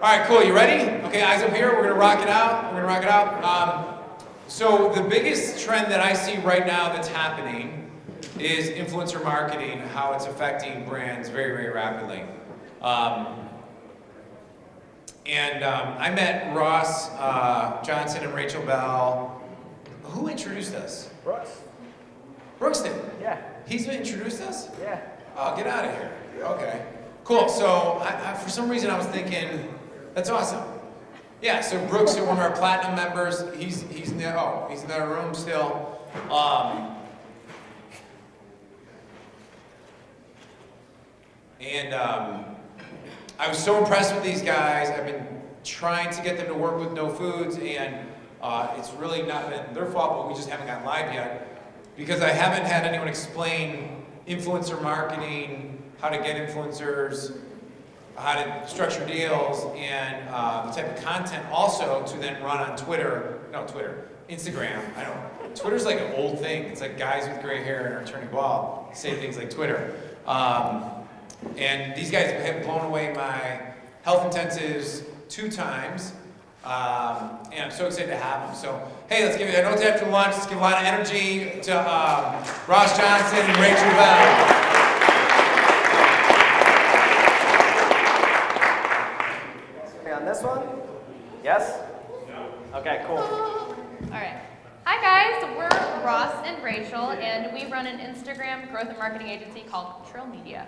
All right, cool. You ready? Okay, eyes up here. We're gonna rock it out. We're gonna rock it out. So the biggest trend that I see right now that's happening is influencer marketing, how it's affecting brands very, very rapidly. I met Ross Johnson and Rachael Bell. Who introduced us? Brooks. Brooks did? Yeah. He's introduced us? Yeah. Oh, get out of here. Okay. Cool. So for some reason I was thinking, that's awesome. Yeah, so Brooks is one of our platinum members. He's in the room still. I was so impressed with these guys. I've been trying to get them to work with No Foods, and it's really not been their fault, but we just haven't gotten live yet because I haven't had anyone explain influencer marketing, how to get influencers, how to structure deals, and the type of content also to then run on Instagram. Twitter's like an old thing. It's like guys with gray hair and are turning bald say things like Twitter. And these guys have blown away my health intensives 2 times. And I'm so excited to have them. So, hey, I know it's after lunch, let's give a lot of energy to Ross Johnson and Rachael Bell. On this one? Yes? No. Okay, cool. All right. Hi guys, we're Ross and Rachael, and we run an Instagram growth and marketing agency called Trill Media.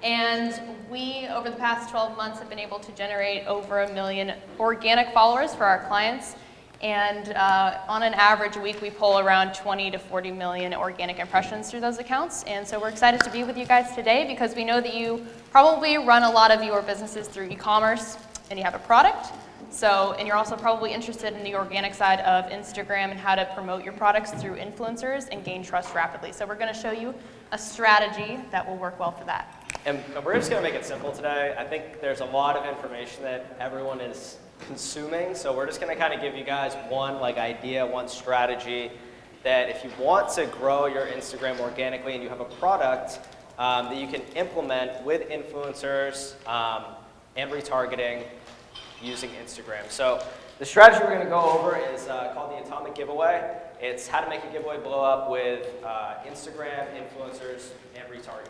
And we, over the past 12 months, have been able to generate over 1 million organic followers for our clients. And on an average week, we pull around 20 to 40 million organic impressions through those accounts. And so we're excited to be with you guys today because we know that you probably run a lot of your businesses through e-commerce and you have a product. And you're also probably interested in the organic side of Instagram and how to promote your products through influencers and gain trust rapidly. So we're going to show you a strategy that will work well for that. And we're just going to make it simple today. I think there's a lot of information that everyone is consuming, so we're just going to kind of give you guys one idea, one strategy that if you want to grow your Instagram organically and you have a product that you can implement with influencers and retargeting using Instagram. So the strategy we're going to go over is called the Atomic Giveaway. It's how to make a giveaway blow up with Instagram, influencers, and retargeting.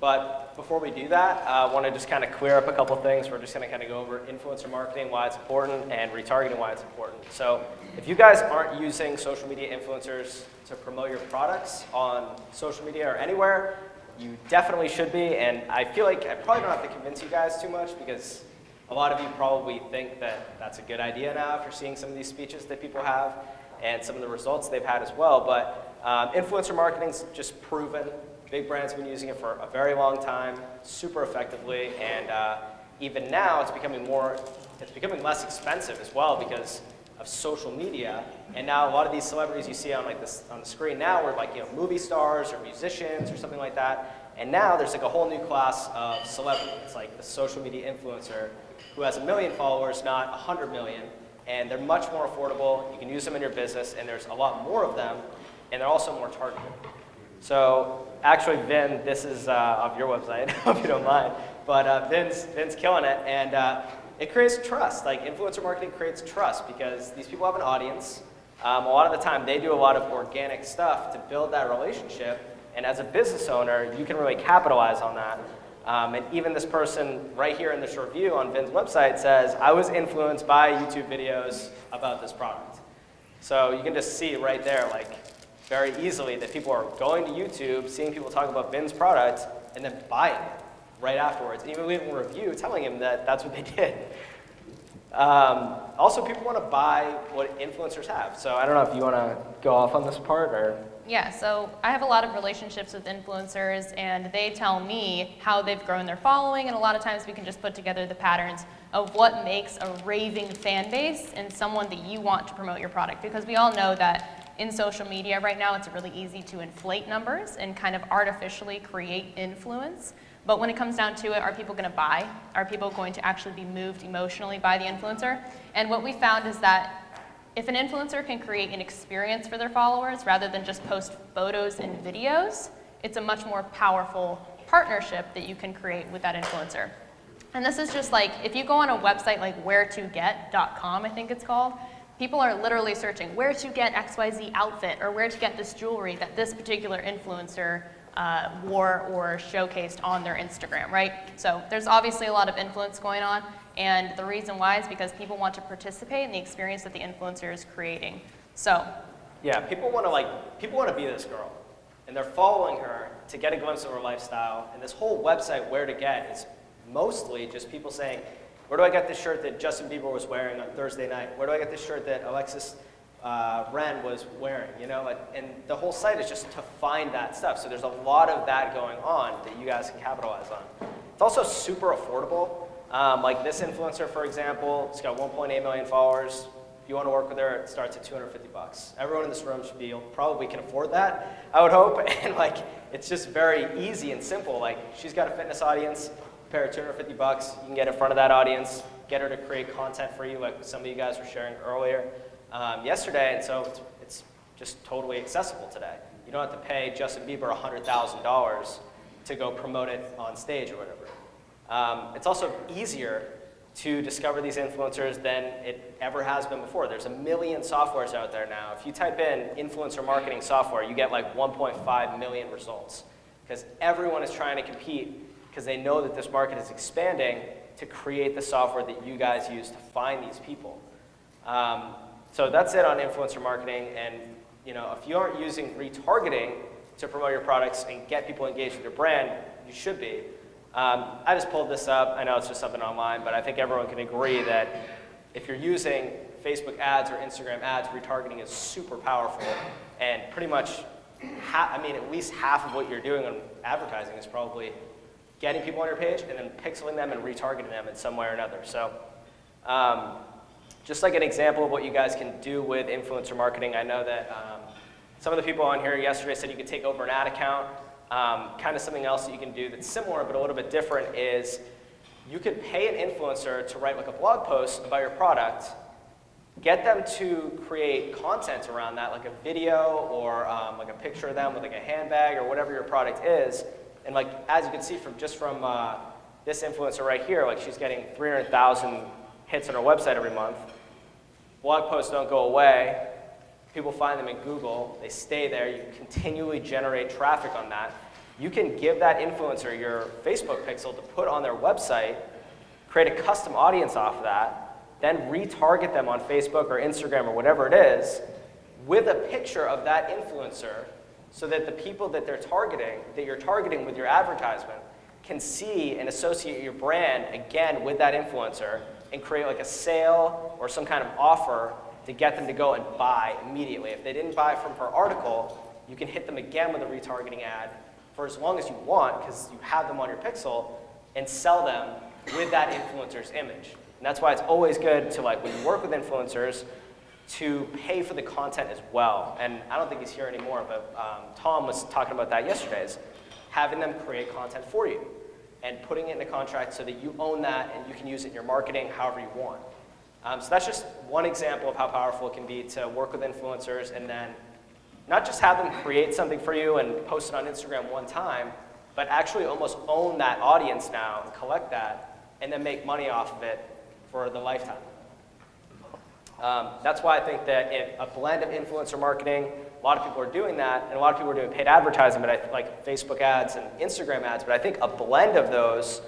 But before we do that, I want to just kind of clear up a couple things. We're just going to kind of go over influencer marketing, why it's important, and retargeting, why it's important. So if you guys aren't using social media influencers to promote your products on social media or anywhere, you definitely should be. And I feel like I probably don't have to convince you guys too much because a lot of you probably think that that's a good idea now after seeing some of these speeches that people have and some of the results they've had as well. But influencer marketing's just proven. Big brands have been using it for a very long time, super effectively, and even now it's becoming less expensive as well because of social media. And now a lot of these celebrities you see on on the screen now are movie stars or musicians or something like that. And now there's a whole new class of celebrity. It's like the social media influencer who has 1 million followers, not 100 million, and they're much more affordable. You can use them in your business, and there's a lot more of them, and they're also more targeted. So actually, Vin, this is off your website, I hope you don't mind, but Vin's killing it, and it creates trust. Influencer marketing creates trust because these people have an audience. A lot of the time, they do a lot of organic stuff to build that relationship, and as a business owner, you can really capitalize on that. And even this person right here in this review on Vin's website says, I was influenced by YouTube videos about this product. So you can just see right there, very easily that people are going to YouTube, seeing people talk about Vin's product, and then buying it right afterwards. Even leaving a review telling him that that's what they did. Also, people want to buy what influencers have. So I don't know if you want to go off on this part or... Yeah, so I have a lot of relationships with influencers, and they tell me how they've grown their following, and a lot of times we can just put together the patterns of what makes a raving fan base and someone that you want to promote your product. Because we all know that in social media right now, it's really easy to inflate numbers and kind of artificially create influence. But when it comes down to it, are people going to buy? Are people going to actually be moved emotionally by the influencer? And what we found is that if an influencer can create an experience for their followers rather than just post photos and videos, it's a much more powerful partnership that you can create with that influencer. And this is just like, if you go on a website like wheretoget.com, I think it's called, people are literally searching where to get XYZ outfit or where to get this jewelry that this particular influencer wore or showcased on their Instagram, right? So there's obviously a lot of influence going on, and the reason why is because people want to participate in the experience that the influencer is creating. So yeah, people want to be this girl, and they're following her to get a glimpse of her lifestyle. And this whole website, Where to Get, is mostly just people saying, where do I get this shirt that Justin Bieber was wearing on Thursday night? Where do I get this shirt that Alexis Ren was wearing? You know, and the whole site is just to find that stuff. So there's a lot of that going on that you guys can capitalize on. It's also super affordable. Like this influencer, for example, it's got 1.8 million followers. If you want to work with her, it starts at $250. Everyone in this room should be probably can afford that, I would hope. And like, it's just very easy and simple. Like, she's got a fitness audience. Pay her $250. You can get in front of that audience, get her to create content for you, like some of you guys were sharing earlier yesterday. And so it's just totally accessible today. You don't have to pay Justin Bieber $100,000 to go promote it on stage or whatever. It's also easier to discover these influencers than it ever has been before. There's a million softwares out there now. If you type in influencer marketing software, you get like 1.5 million results, because everyone is trying to compete, because they know that this market is expanding to create the software that you guys use to find these people. So that's it on influencer marketing. And you know, if you aren't using retargeting to promote your products and get people engaged with your brand, you should be. I just pulled this up. I know it's just something online, but I think everyone can agree that if you're using Facebook ads or Instagram ads, retargeting is super powerful, and pretty much, at least half of what you're doing on advertising is probably getting people on your page and then pixeling them and retargeting them in some way or another. So just like an example of what you guys can do with influencer marketing, I know that some of the people on here yesterday said you could take over an ad account. Kind of something else that you can do that's similar but a little bit different is you could pay an influencer to write like a blog post about your product, get them to create content around that, like a video or like a picture of them with like a handbag or whatever your product is. And like, as you can see from this influencer right here, like she's getting 300,000 hits on her website every month. Blog posts don't go away. People find them in Google, they stay there, you continually generate traffic on that. You can give that influencer your Facebook pixel to put on their website, create a custom audience off of that, then retarget them on Facebook or Instagram or whatever it is with a picture of that influencer, so that the people that you're targeting with your advertisement can see and associate your brand again with that influencer and create like a sale or some kind of offer to get them to go and buy immediately. If they didn't buy from her article, you can hit them again with a retargeting ad for as long as you want, because you have them on your pixel, and sell them with that influencer's image. And that's why it's always good to, like, when you work with influencers, to pay for the content as well. And I don't think he's here anymore, but Tom was talking about that yesterday, is having them create content for you and putting it in a contract so that you own that and you can use it in your marketing however you want. So that's just one example of how powerful it can be to work with influencers and then not just have them create something for you and post it on Instagram one time, but actually almost own that audience now and collect that and then make money off of it for the lifetime. That's why I think that a blend of influencer marketing, a lot of people are doing that, and a lot of people are doing paid advertising, but like Facebook ads and Instagram ads, but I think a blend of those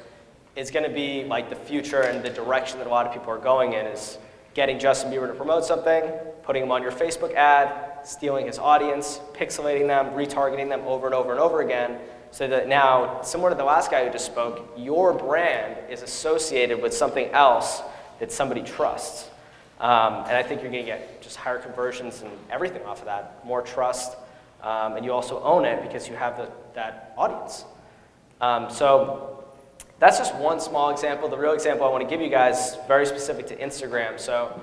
is going to be like the future and the direction that a lot of people are going in, is getting Justin Bieber to promote something, putting him on your Facebook ad, stealing his audience, pixelating them, retargeting them over and over and over again, so that now, similar to the last guy who just spoke, your brand is associated with something else that somebody trusts. And I think you're going to get just higher conversions and everything off of that, more trust, and you also own it because you have that audience. So that's just one small example. The real example I want to give you guys, very specific to Instagram. So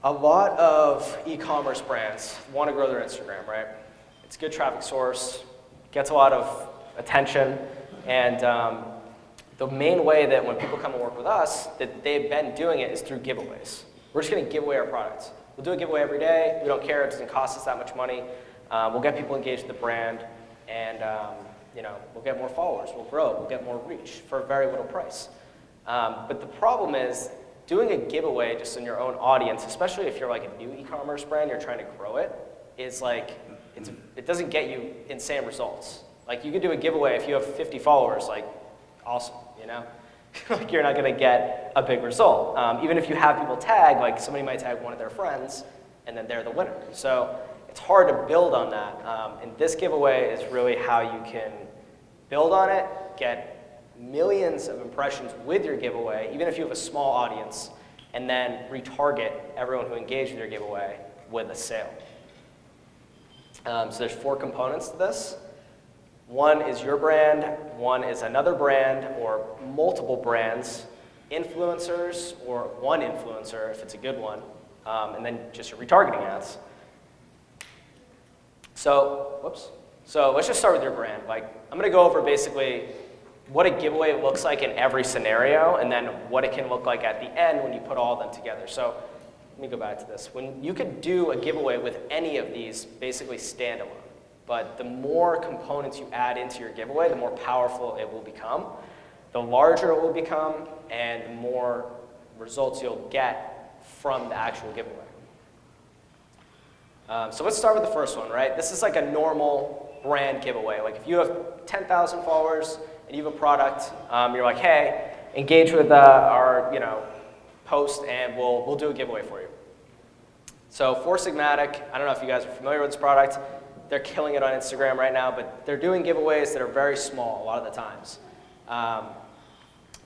a lot of e-commerce brands want to grow their Instagram, right? It's a good traffic source, gets a lot of attention, and the main way that when people come and work with us, that they've been doing it is through giveaways. We're just going to give away our products. We'll do a giveaway every day. We don't care. It doesn't cost us that much money. We'll get people engaged with the brand, and we'll get more followers. We'll grow. We'll get more reach for a very little price. But the problem is, doing a giveaway just in your own audience, especially if you're like a new e-commerce brand, you're trying to grow it, is like, it doesn't get you insane results. Like you could do a giveaway if you have 50 followers, like awesome, you know? Like you're not gonna get a big result. Even if you have people tag, like somebody might tag one of their friends and then they're the winner. So it's hard to build on that. And this giveaway is really how you can build on it, get millions of impressions with your giveaway, even if you have a small audience, and then retarget everyone who engaged with your giveaway with a sale. So there's 4 components to this. One is your brand, one is another brand or multiple brands, influencers or one influencer if it's a good one, and then just your retargeting ads. So let's just start with your brand. Like I'm gonna go over basically what a giveaway looks like in every scenario, and then what it can look like at the end when you put all of them together. So let me go back to this. When you could do a giveaway with any of these basically standalone, but the more components you add into your giveaway, the more powerful it will become, the larger it will become, and the more results you'll get from the actual giveaway. So let's start with the first one, right? This is like a normal brand giveaway. Like if you have 10,000 followers and you have a product, you're like, hey, engage with our post and we'll do a giveaway for you. So Four Sigmatic, I don't know if you guys are familiar with this product. They're killing it on Instagram right now, but they're doing giveaways that are very small a lot of the times.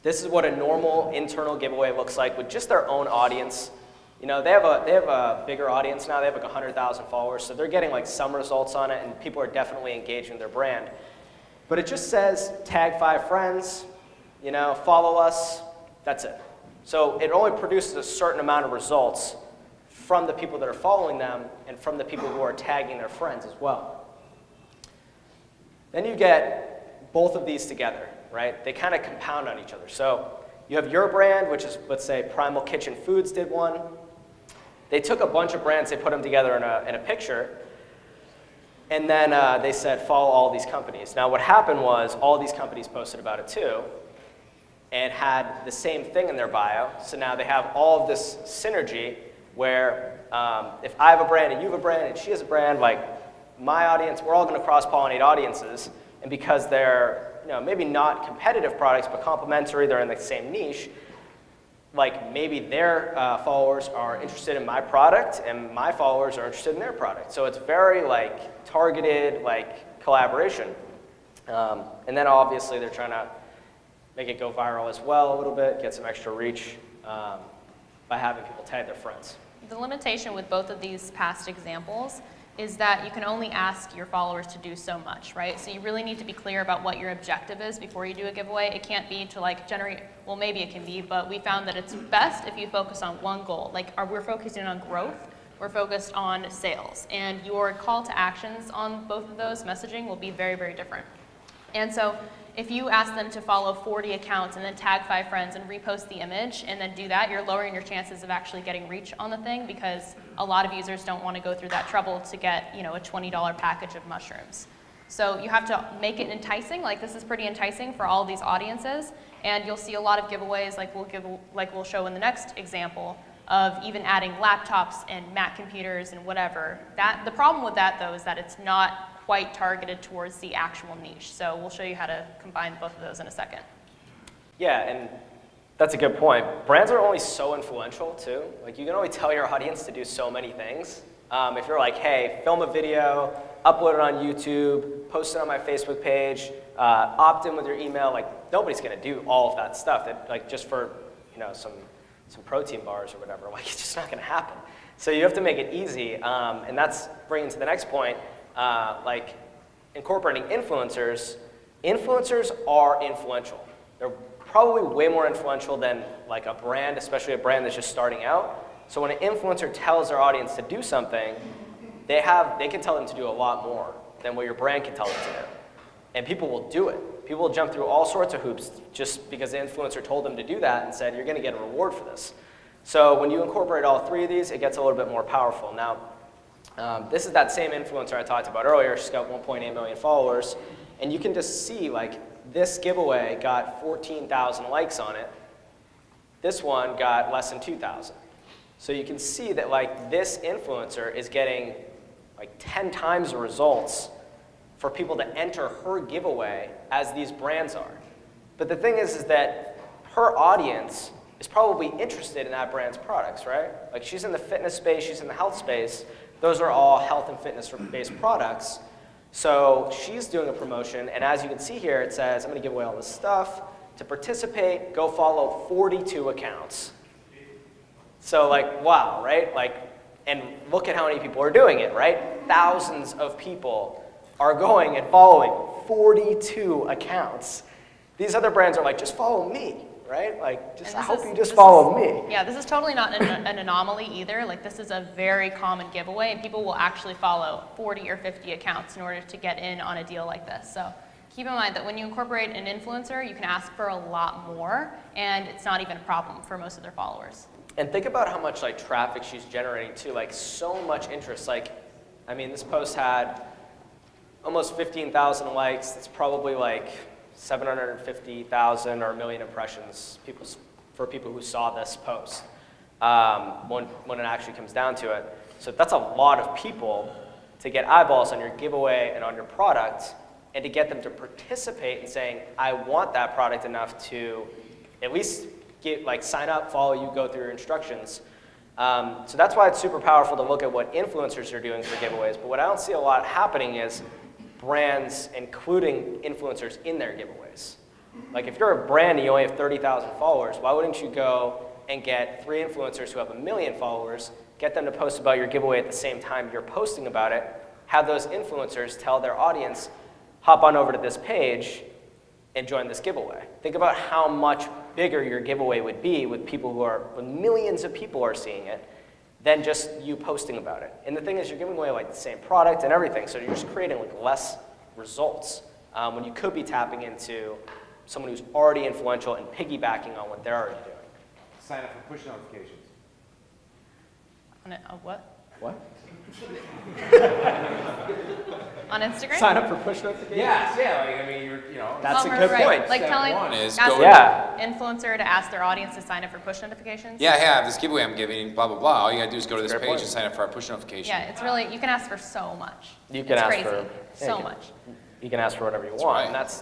This is what a normal internal giveaway looks like with just their own audience. You know, they have a bigger audience now. They have like 100,000 followers, so they're getting like some results on it, and people are definitely engaging with their brand. But it just says tag 5 friends, follow us. That's it. So it only produces a certain amount of results from the people that are following them and from the people who are tagging their friends as well. Then you get both of these together, right? They kind of compound on each other. So you have your brand, which is, let's say, Primal Kitchen Foods did one. They took a bunch of brands, they put them together in a picture, and then they said, follow all these companies. Now what happened was all these companies posted about it too, and had the same thing in their bio. So now they have all of this synergy where if I have a brand and you have a brand and she has a brand, like my audience, we're all going to cross-pollinate audiences. And because they're maybe not competitive products, but complementary, they're in the same niche, like maybe their followers are interested in my product and my followers are interested in their product. So it's very like targeted, like collaboration. And then obviously they're trying to make it go viral as well a little bit, get some extra reach by having people tag their friends. The limitation with both of these past examples is that you can only ask your followers to do so much, right? So you really need to be clear about what your objective is before you do a giveaway. It can't be to like generate, well maybe it can be, but we found that it's best if you focus on one goal. Like we're focusing on growth, we're focused on sales, and your call to actions on both of those messaging will be very, very different. And so if you ask them to follow 40 accounts and then tag 5 friends and repost the image and then do that, you're lowering your chances of actually getting reach on the thing because a lot of users don't want to go through that trouble to get a $20 package of mushrooms. So you have to make it enticing. Like this is pretty enticing for all of these audiences, and you'll see a lot of giveaways like we'll show in the next example of even adding laptops and Mac computers and whatever. The problem with that though is that it's not quite targeted towards the actual niche. So we'll show you how to combine both of those in a second. Yeah, and that's a good point. Brands are only so influential too. Like you can only tell your audience to do so many things. If you're like, hey, film a video, upload it on YouTube, post it on my Facebook page, opt in with your email, like nobody's gonna do all of that stuff that like just for some protein bars or whatever, like it's just not gonna happen. So you have to make it easy, and that's bringing to the next point. Like incorporating influencers. Influencers are influential. They're probably way more influential than like a brand, especially a brand that's just starting out. So when an influencer tells their audience to do something, they can tell them to do a lot more than what your brand can tell them to do. And people will do it. People will jump through all sorts of hoops just because the influencer told them to do that and said, you're going to get a reward for this. So when you incorporate all 3 of these, it gets a little bit more powerful. Now, this is that same influencer I talked about earlier. She's got 1.8 million followers. And you can just see, like, this giveaway got 14,000 likes on it. This one got less than 2,000. So you can see that like this influencer is getting like 10 times the results for people to enter her giveaway as these brands are. But the thing is that her audience is probably interested in that brand's products, right? Like she's in the fitness space, she's in the health space. Those are all health and fitness-based products. So she's doing a promotion, and as you can see here, it says, I'm gonna give away all this stuff. To participate, go follow 42 accounts. So like, wow, right? Like, and look at how many people are doing it, right? Thousands of people are going and following 42 accounts. These other brands are like, just follow me, right? Like, just I hope you just follow me. Yeah, this is totally not an anomaly either. Like, this is a very common giveaway, and people will actually follow 40 or 50 accounts in order to get in on a deal like this. So keep in mind that when you incorporate an influencer, you can ask for a lot more, and it's not even a problem for most of their followers. And think about how much like traffic she's generating too, like so much interest. Like, I mean, this post had almost 15,000 likes. It's probably like 750,000 or a million impressions for people who saw this post when it actually comes down to it. So that's a lot of people to get eyeballs on your giveaway and on your product, and to get them to participate in saying, I want that product enough to at least sign up, follow you, go through your instructions. So that's why it's super powerful to look at what influencers are doing for giveaways. But what I don't see a lot happening is brands including influencers in their giveaways. Like if you're a brand and you only have 30,000 followers, why wouldn't you go and get 3 influencers who have 1 million followers, get them to post about your giveaway at the same time you're posting about it, have those influencers tell their audience, hop on over to this page and join this giveaway. Think about how much bigger your giveaway would be with when millions of people are seeing it than just you posting about it. And the thing is, you're giving away like the same product and everything, so you're just creating like less results when you could be tapping into someone who's already influential and piggybacking on what they're already doing. Sign up for push notifications. What? What? On Instagram? Sign up for push notifications? Yes, yeah, like, I mean, That's a right, good right. point. Like Step telling, one is asking go an influencer to ask their audience to sign up for push notifications? yeah, I have this giveaway I'm giving, blah, blah, blah. All you gotta do is go to this Fair page point. and sign up for our push notification. Yeah, it's really, you can ask for so much. You can it's ask crazy. for So much. You can ask for whatever you want, right.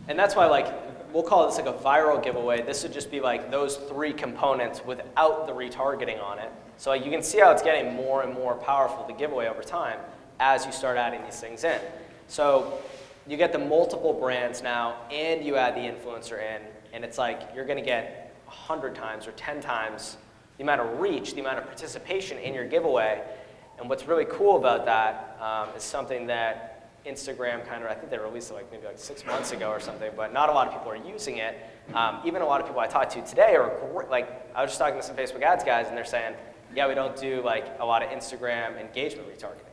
and that's why like we'll call this like a viral giveaway. This would just be like those 3 components without the retargeting on it. So like, you can see how it's getting more and more powerful, the giveaway over time, as you start adding these things in. So you get the multiple brands now, and you add the influencer in, and it's like you're going to get 100 times or 10 times the amount of reach, the amount of participation in your giveaway. And what's really cool about that is something that Instagram I think they released it maybe 6 months ago or something, but not a lot of people are using it. Even a lot of people I talked to today are I was just talking to some Facebook ads guys, and they're saying, yeah, we don't do a lot of Instagram engagement retargeting.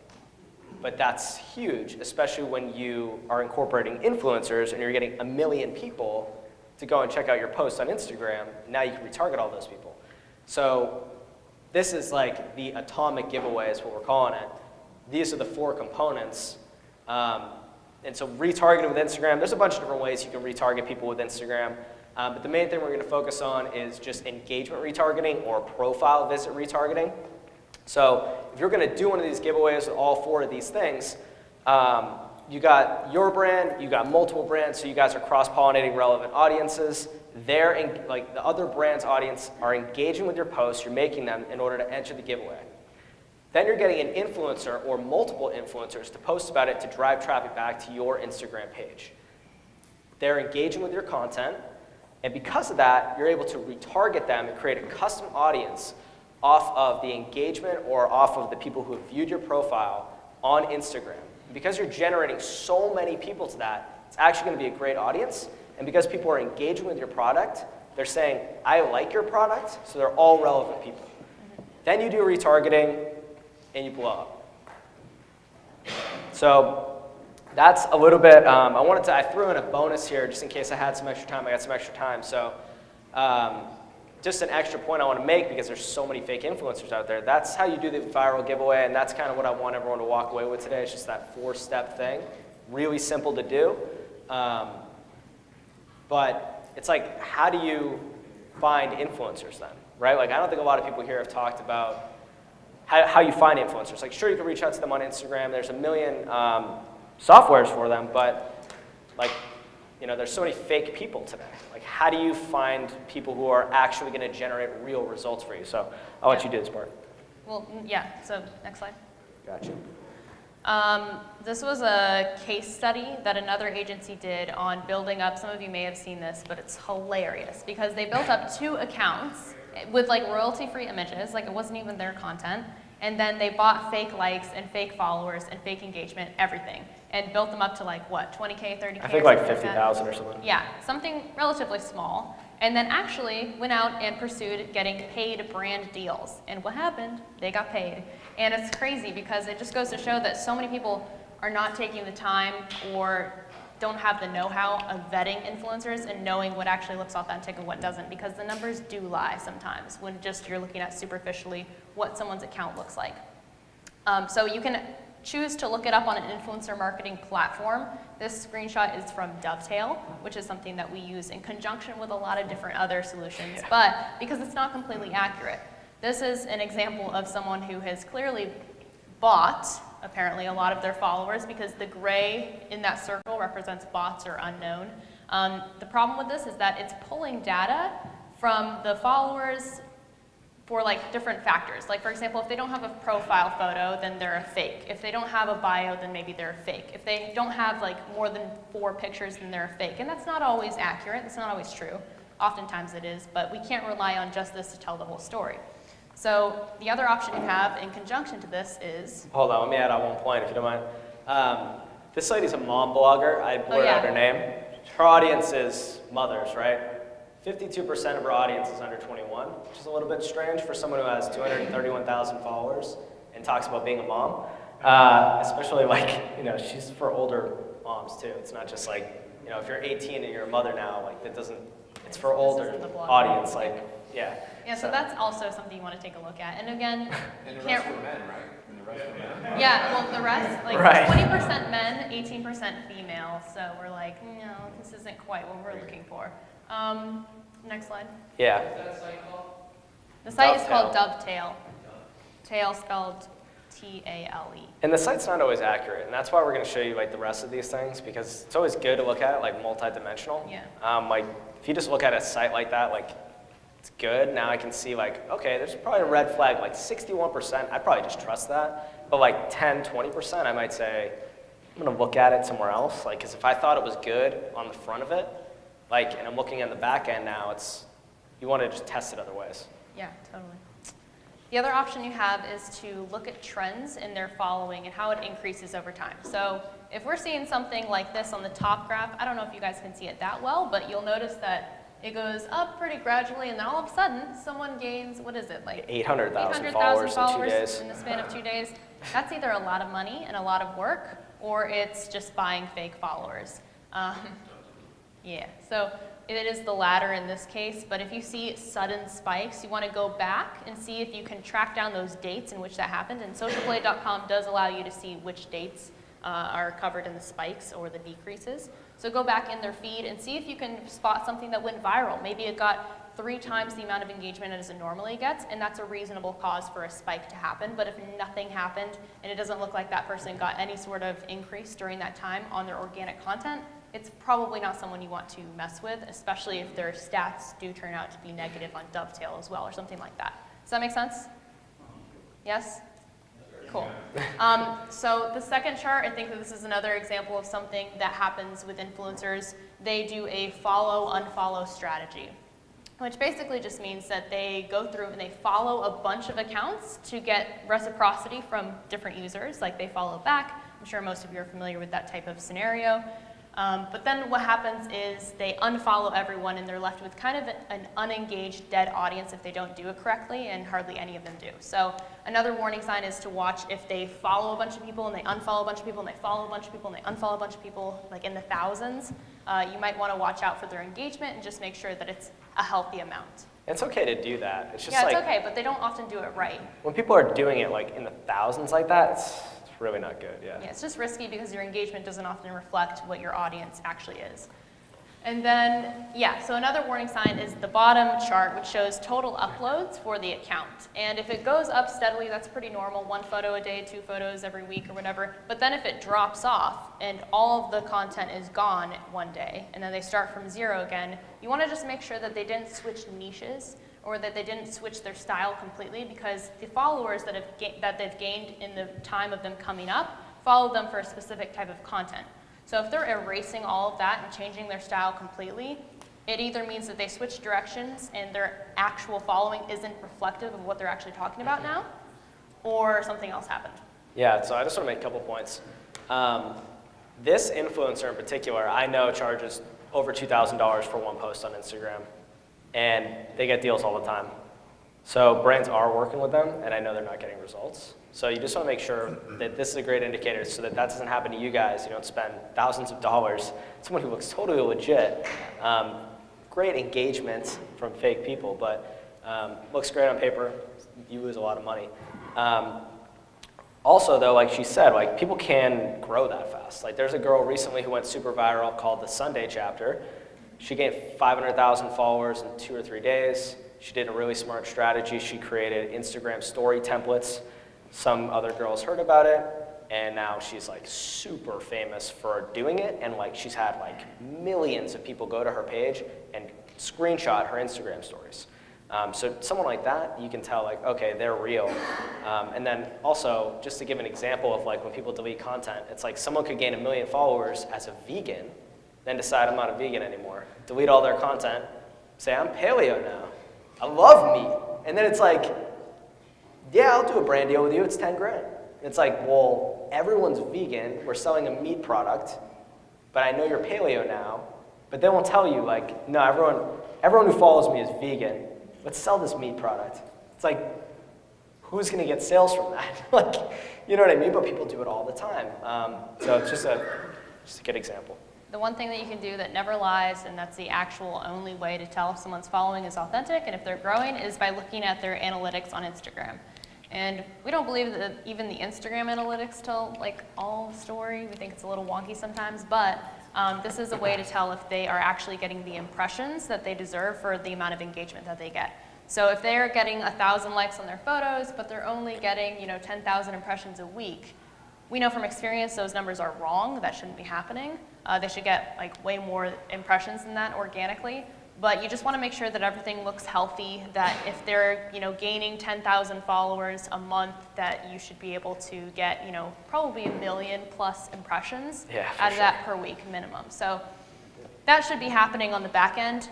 But that's huge, especially when you are incorporating influencers and you're getting 1 million people to go and check out your posts on Instagram. Now you can retarget all those people. So this is like the atomic giveaway is what we're calling it. These are the 4 components. And so retargeting with Instagram, there's a bunch of different ways you can retarget people with Instagram. But the main thing we're going to focus on is just engagement retargeting or profile visit retargeting. So if you're going to do one of these giveaways with all 4 of these things, you got your brand, you got multiple brands, so you guys are cross-pollinating relevant audiences. The other brand's audience are engaging with your posts, you're making them in order to enter the giveaway. Then you're getting an influencer or multiple influencers to post about it to drive traffic back to your Instagram page. They're engaging with your content, and because of that, you're able to retarget them and create a custom audience off of the engagement or off of the people who have viewed your profile on Instagram. And because you're generating so many people to that, it's actually going to be a great audience. And because people are engaging with your product, they're saying, I like your product, so they're all relevant people. Then you do retargeting, and you blow up. So that's a little bit, I threw in a bonus here just in case I had some extra time. I got some extra time. So just an extra point I want to make, because there's so many fake influencers out there. That's how you do the viral giveaway, and that's kind of what I want everyone to walk away with today. It's just that 4-step thing. Really simple to do. But it's like, how do you find influencers then, right? Like, I don't think a lot of people here have talked about how you find influencers. Like, sure, you can reach out to them on Instagram. There's a million softwares for them, but like, there's so many fake people today. Like, how do you find people who are actually going to generate real results for you? So I'll let you do this part. Well, yeah, so next slide. Gotcha. This was a case study that another agency did on building up, some of you may have seen this, but it's hilarious because they built up 2 accounts with like royalty-free images, like it wasn't even their content, and then they bought fake likes and fake followers and fake engagement, everything, and built them up to like what, 20K, 30K? I think like 50,000 or something. Yeah, something relatively small, and then actually went out and pursued getting paid brand deals. And what happened? They got paid. And it's crazy because it just goes to show that so many people are not taking the time or don't have the know-how of vetting influencers and knowing what actually looks authentic and what doesn't, because the numbers do lie sometimes when just you're looking at superficially what someone's account looks like. So you can choose to look it up on an influencer marketing platform. This screenshot is from Dovetail, which is something that we use in conjunction with a lot of different other solutions, but because it's not completely accurate. This is an example of someone who has clearly bought, apparently, a lot of their followers because the gray in that circle represents bots or unknown. The problem with this is that it's pulling data from the followers for like different factors. Like for example, if they don't have a profile photo, then they're a fake. If they don't have a bio, then maybe they're a fake. If they don't have like more than 4 pictures, then they're a fake. And that's not always accurate, that's not always true. Oftentimes it is, but we can't rely on just this to tell the whole story. So the other option you have in conjunction to this is... Hold on, let me add on one point if you don't mind. This lady's a mom blogger. I blurred out her name. Her audience is mothers, right? 52% of her audience is under 21, which is a little bit strange for someone who has 231,000 followers and talks about being a mom. Especially like, she's for older moms too. It's not just like, if you're 18 and you're a mother now, like that doesn't, it's for older audience, like, yeah. Yeah, so that's also something you want to take a look at. And again, and the rest were men, right? And the rest were men. Yeah, well, the rest, like 20% men, 18% female. So we're like, no, this isn't quite what we're looking for. Next slide. Yeah. What's that site called? The site is called Dovetail. Tail spelled T-A-L-E. And the site's not always accurate, and that's why we're going to show you like the rest of these things, because it's always good to look at it like multi-dimensional. Yeah. Like if you just look at a site like that, like it's good. Now I can see like, okay, there's probably a red flag, like 61%. I'd probably just trust that. But like 10, 20%, I might say, I'm going to look at it somewhere else. Like, because if I thought it was good on the front of it, like, and I'm looking at the back end now, you want to just test it other ways. Yeah, totally. The other option you have is to look at trends in their following and how it increases over time. So if we're seeing something like this on the top graph, I don't know if you guys can see it that well, but you'll notice that it goes up pretty gradually, and then all of a sudden, someone gains, what is it, like 800,000 followers in 2 days. In the span of 2 days. That's either a lot of money and a lot of work, or it's just buying fake followers. Yeah, so it is the latter in this case, but if you see sudden spikes, you want to go back and see if you can track down those dates in which that happened, and socialblade.com does allow you to see which dates are covered in the spikes or the decreases. So go back in their feed and see if you can spot something that went viral. Maybe it got 3 times the amount of engagement as it normally gets, and that's a reasonable cause for a spike to happen. But if nothing happened and it doesn't look like that person got any sort of increase during that time on their organic content, it's probably not someone you want to mess with, especially if their stats do turn out to be negative on Dovetail as well or something like that. Does that make sense? Yes? Cool. So the second chart, I think that this is another example of something that happens with influencers. They do a follow-unfollow strategy, which basically just means that they go through and they follow a bunch of accounts to get reciprocity from different users, like they follow back. I'm sure most of you are familiar with that type of scenario. But then what happens is they unfollow everyone and they're left with kind of an unengaged, dead audience if they don't do it correctly, and hardly any of them do. So another warning sign is to watch if they follow a bunch of people and they unfollow a bunch of people and they follow a bunch of people and they unfollow a bunch of people, like in the thousands. You might want to watch out for their engagement and just make sure that it's a healthy amount. It's okay to do that. It's just yeah, like, it's okay, but they don't often do it right. When people are doing it like in the thousands like that, it's really not good, yeah. Yeah, it's just risky because your engagement doesn't often reflect what your audience actually is. And then, yeah, so another warning sign is the bottom chart, which shows total uploads for the account. And if it goes up steadily, that's pretty normal, 1 photo a day, 2 photos every week or whatever. But then if it drops off and all of the content is gone one day, and then they start from 0 again, you want to just make sure that they didn't switch niches or that they didn't switch their style completely, because the followers that they've gained in the time of them coming up follow them for a specific type of content. So if they're erasing all of that and changing their style completely, it either means that they switched directions and their actual following isn't reflective of what they're actually talking about now, or something else happened. Yeah, so I just want to make a couple points. This influencer in particular, I know charges over $2,000 for one post on Instagram, and they get deals all the time. So brands are working with them, and I know they're not getting results. So you just want to make sure that this is a great indicator so that that doesn't happen to you guys. You don't spend thousands of dollars. Someone who looks totally legit. Great engagement from fake people, but looks great on paper. You lose a lot of money. Also, though, like she said, like people can grow that fast. Like there's a girl recently who went super viral called the Sunday Chapter. She gained 500,000 followers in 2 or 3 days. She did a really smart strategy. She created Instagram story templates. Some other girls heard about it, and now she's like super famous for doing it, and like she's had like millions of people go to her page and screenshot her Instagram stories. So someone like that, you can tell like, okay, they're real. And then also, just to give an example of like when people delete content, it's like someone could gain 1 million followers as a vegan, then decide I'm not a vegan anymore, delete all their content, say I'm paleo now, I love meat, and then it's like, yeah, I'll do a brand deal with you, it's 10 grand. It's like, well, everyone's vegan, we're selling a meat product, but I know you're paleo now, but they won't tell you like, no, everyone who follows me is vegan, let's sell this meat product. It's like, who's gonna get sales from that? Like, you know what I mean? But people do it all the time. So it's just a good example. The one thing that you can do that never lies, and that's the actual only way to tell if someone's following is authentic and if they're growing, is by looking at their analytics on Instagram. And we don't believe that even the Instagram analytics tell like all the story. We think it's a little wonky sometimes, but this is a way to tell if they are actually getting the impressions that they deserve for the amount of engagement that they get. So if they're getting 1,000 likes on their photos, but they're only getting 10,000 impressions a week, we know from experience those numbers are wrong. That shouldn't be happening. They should get like way more impressions than that organically. But you just want to make sure that everything looks healthy, that if they're gaining 10,000 followers a month, that you should be able to get probably 1 million plus impressions out of that per week minimum. So that should be happening on the back end.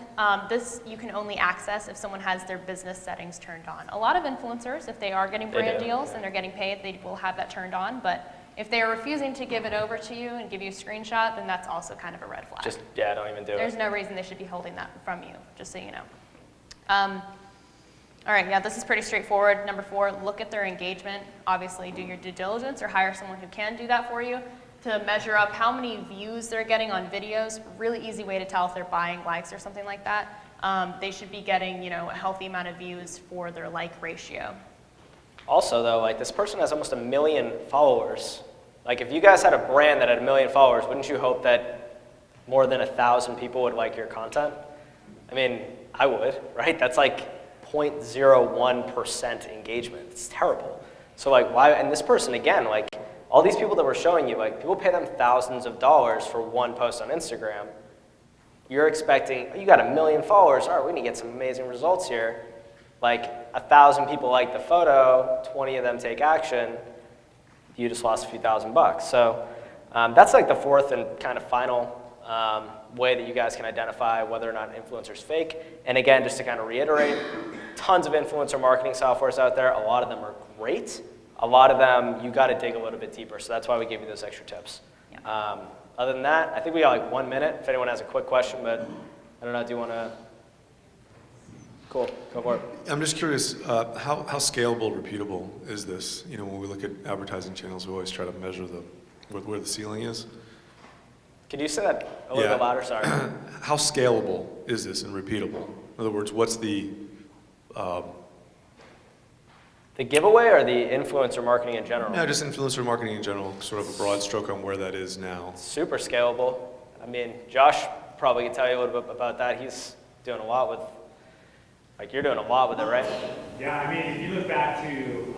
This you can only access if someone has their business settings turned on. A lot of influencers, if they are getting brand deals and they're getting paid, they will have that turned on. But if they are refusing to give it over to you and give you a screenshot, then that's also kind of a red flag. Just, yeah, don't even do it. There's no reason they should be holding that from you, just so you know. All right, yeah, this is pretty straightforward. Number 4, look at their engagement. Obviously, do your due diligence or hire someone who can do that for you to measure up how many views they're getting on videos. Really easy way to tell if they're buying likes or something like that. They should be getting, a healthy amount of views for their like ratio. Also, though, like this person has almost 1 million followers. Like if you guys had a brand that had 1 million followers, wouldn't you hope that more than 1,000 people would like your content? I mean, I would, right? That's like 0.01% engagement. It's terrible. So like why, and this person again, like all these people that we're showing you, like people pay them thousands of dollars for one post on Instagram. You're expecting, you got 1 million followers, all right, we're gonna get some amazing results here. Like 1,000 people like the photo, 20 of them take action, you just lost a few $1,000s. So that's like the 4th and kind of final way that you guys can identify whether or not an influencer's fake. And again, just to kind of reiterate, tons of influencer marketing softwares out there. A lot of them are great. A lot of them, you got to dig a little bit deeper. So that's why we give you those extra tips. Yeah. Other than that, I think we got like 1 minute if anyone has a quick question, but I don't know, do you want to? Cool, go for it. I'm just curious, how scalable, repeatable is this? When we look at advertising channels, we always try to measure where the ceiling is. Could you say that a little bit louder? Sorry. How scalable is this and repeatable? In other words, what's the giveaway or the influencer marketing in general? No, just influencer marketing in general, sort of a broad stroke on where that is now. Super scalable. I mean, Josh probably can tell you a little bit about that. He's doing a lot with, like you're doing a lot with it, right? Yeah, I mean, if you look back to,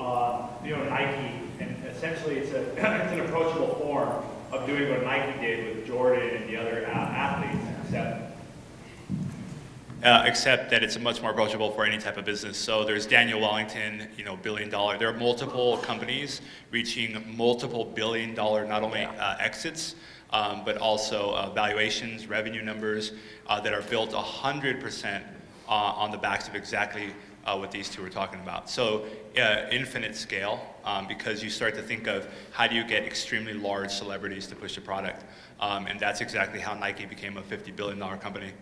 Nike, and essentially it's an approachable form of doing what Nike did with Jordan and the other athletes, except that it's much more approachable for any type of business. So there's Daniel Wellington, $1 billion. There are multiple companies reaching multiple $1 billion, not only exits, but also valuations, revenue numbers that are built 100% on the backs of exactly what these two were talking about. So infinite scale, because you start to think of how do you get extremely large celebrities to push a product. And that's exactly how Nike became a $50 billion company.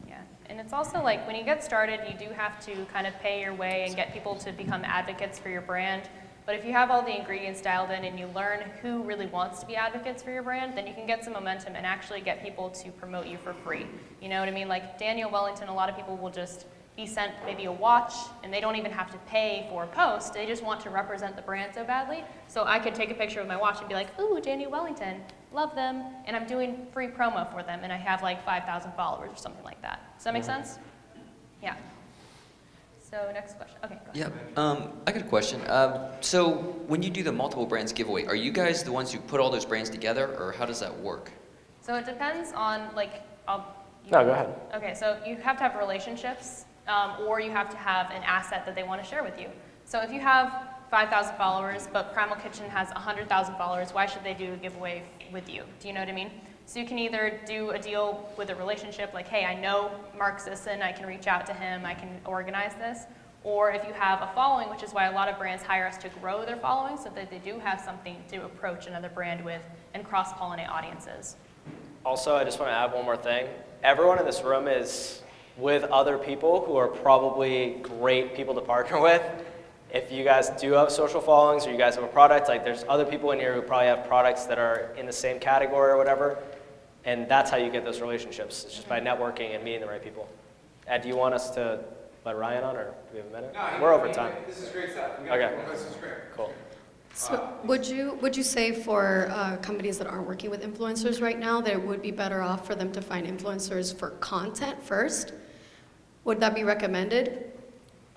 Yeah, and it's also like when you get started, you do have to kind of pay your way and get people to become advocates for your brand. But if you have all the ingredients dialed in and you learn who really wants to be advocates for your brand, then you can get some momentum and actually get people to promote you for free. You know what I mean? Like Daniel Wellington, a lot of people will just be sent maybe a watch and they don't even have to pay for a post. They just want to represent the brand so badly. So I could take a picture of my watch and be like, ooh, Daniel Wellington, love them. And I'm doing free promo for them and I have like 5,000 followers or something like that. Does that make sense? Yeah. So next question. Okay, go ahead. Yeah, I got a question. So when you do the multiple brands giveaway, are you guys the ones who put all those brands together, or how does that work? So it depends on like, No, go ahead. Okay, so you have to have relationships, or you have to have an asset that they want to share with you. So if you have 5,000 followers, but Primal Kitchen has 100,000 followers, why should they do a giveaway with you? Do you know what I mean? So you can either do a deal with a relationship, like, hey, I know Mark Sisson, I can reach out to him, I can organize this. Or if you have a following, which is why a lot of brands hire us to grow their following so that they do have something to approach another brand with and cross-pollinate audiences. Also, I just want to add one more thing. Everyone in this room is with other people who are probably great people to partner with. If you guys do have social followings or you guys have a product, like there's other people in here who probably have products that are in the same category or whatever, and that's how you get those relationships. It's just by networking and meeting the right people. Ed, do you want us to let Ryan on, or do we have a minute? No, We're over time. This is great stuff. Okay. This is great. Cool. So would you say for companies that aren't working with influencers right now, that it would be better off for them to find influencers for content first? Would that be recommended?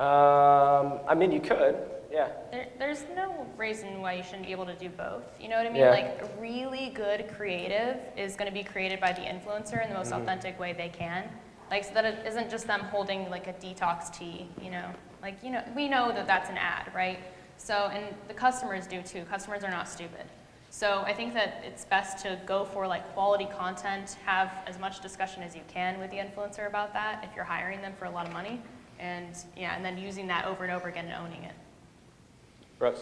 I mean, you could, yeah. There's no reason why you shouldn't be able to do both. You know what I mean? Yeah. Like, a really good creative is going to be created by the influencer in the most authentic way they can. Like, so that it isn't just them holding, like, a detox tea, you know? Like, you know, we know that that's an ad, right? So, and the customers do, too. Customers are not stupid. So I think that it's best to go for, like, quality content, have as much discussion as you can with the influencer about that if you're hiring them for a lot of money. And yeah, and then using that over and over again and owning it. Brooks?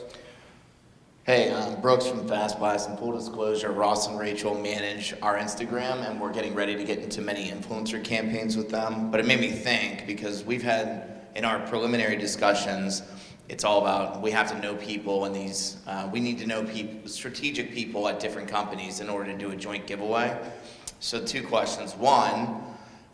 Hey, Brooks from Fast Blast, and full disclosure, Ross and Rachel manage our Instagram, and we're getting ready to get into many influencer campaigns with them. But it made me think, because we've had, in our preliminary discussions, it's all about, we have to know people, and we need to know people, strategic people at different companies in order to do a joint giveaway. So 2 questions. One,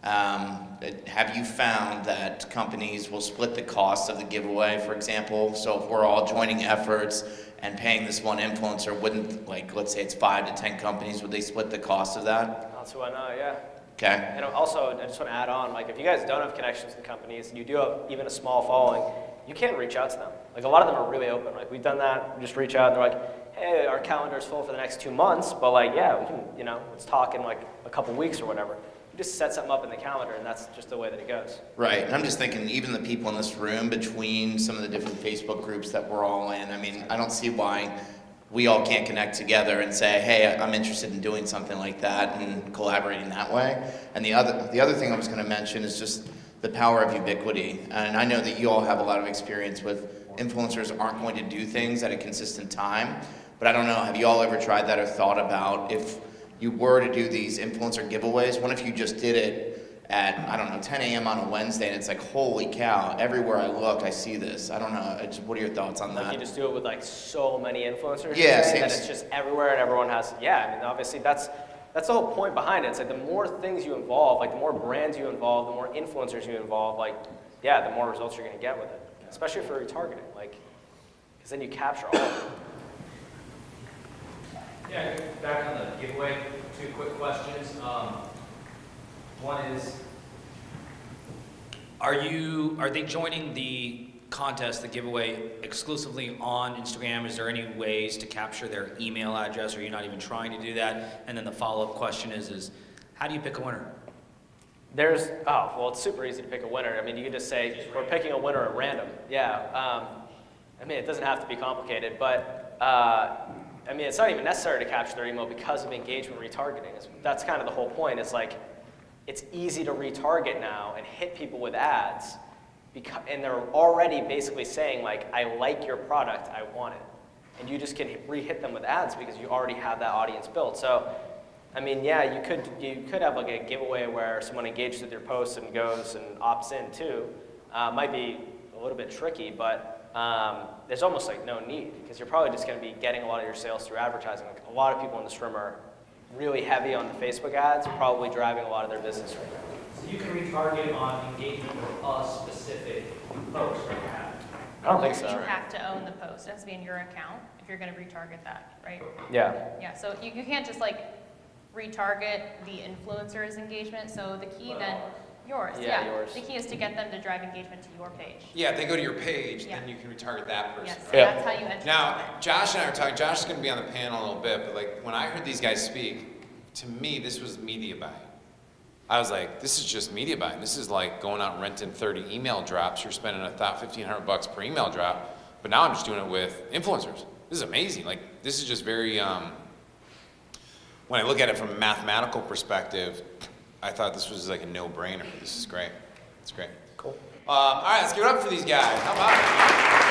have you found that companies will split the cost of the giveaway, for example? So if we're all joining efforts and paying this one influencer, wouldn't, like, let's say it's 5 to 10 companies, would they split the cost of that? That's who I know, yeah. Okay. And also, I just want to add on, like, if you guys don't have connections with companies, and you do have even a small following, you can reach out to them. Like, a lot of them are really open. Like, we've done that. We just reach out, and they're like, hey, our calendar's full for the next 2 months, but, like, yeah, we can, let's talk in, like, a couple weeks or whatever. You just set something up in the calendar, and that's just the way that it goes. Right, and I'm just thinking, even the people in this room, between some of the different Facebook groups that we're all in, I mean, I don't see why we all can't connect together and say, hey, I'm interested in doing something like that and collaborating that way. And the other thing I was going to mention is just the power of ubiquity. And I know that you all have a lot of experience with influencers aren't going to do things at a consistent time, but I don't know, have you all ever tried that or thought about if you were to do these influencer giveaways, what if you just did it at, I don't know, 10 a.m. on a Wednesday, and it's like, holy cow, everywhere I look, I see this. I don't know, what are your thoughts on that? Like, you just do it with, like, so many influencers? Yeah, that it's just everywhere and everyone has, yeah, I mean, obviously, that's the whole point behind it. It's like, the more things you involve, like, the more brands you involve, the more influencers you involve, like, yeah, the more results you're going to get with it, especially for retargeting, like, because then you capture all of it. Yeah, back on the giveaway, 2 quick questions. One is, are they joining the contest, the giveaway, exclusively on Instagram? Is there any ways to capture their email address, or are you not even trying to do that? And then the follow-up question is how do you pick a winner? Well, it's super easy to pick a winner. I mean, you can just say, we're picking a winner at random. Yeah, I mean, it doesn't have to be complicated, but I mean, it's not even necessary to capture their email because of engagement retargeting. That's kind of the whole point. It's like, it's easy to retarget now and hit people with ads, and they're already basically saying, like, I like your product, I want it. And you just can re-hit them with ads because you already have that audience built. So, I mean, yeah, you could have like a giveaway where someone engages with your post and goes and opts in too. Might be a little bit tricky, but there's almost like no need because you're probably just going to be getting a lot of your sales through advertising. Like, a lot of people in this room are really heavy on the Facebook ads, probably driving a lot of their business right now. So you can retarget on engagement for a specific post right now. I don't think so. You have to own the post. It has to be in your account if you're going to retarget that, right? Yeah. Yeah, so you can't just like retarget the influencer's engagement. So the key then, yours. Yours. The key is to get them to drive engagement to your page. Yeah, if they go to your page, Yeah. then you can retarget that person. Yes, right? Yeah. that's how you enter. Now, Josh and I were talking, Josh is going to be on the panel in a little bit, but like when I heard these guys speak, to me, this was media buying. I was like, this is just media buying. This is like going out and renting 30 email drops. You're spending $1,500 per email drop, but now I'm just doing it with influencers. This is amazing. Like, this is just very, when I look at it from a mathematical perspective, I thought this was like a no-brainer. This is great. It's great. Cool. All right, let's give it up for these guys. How about it?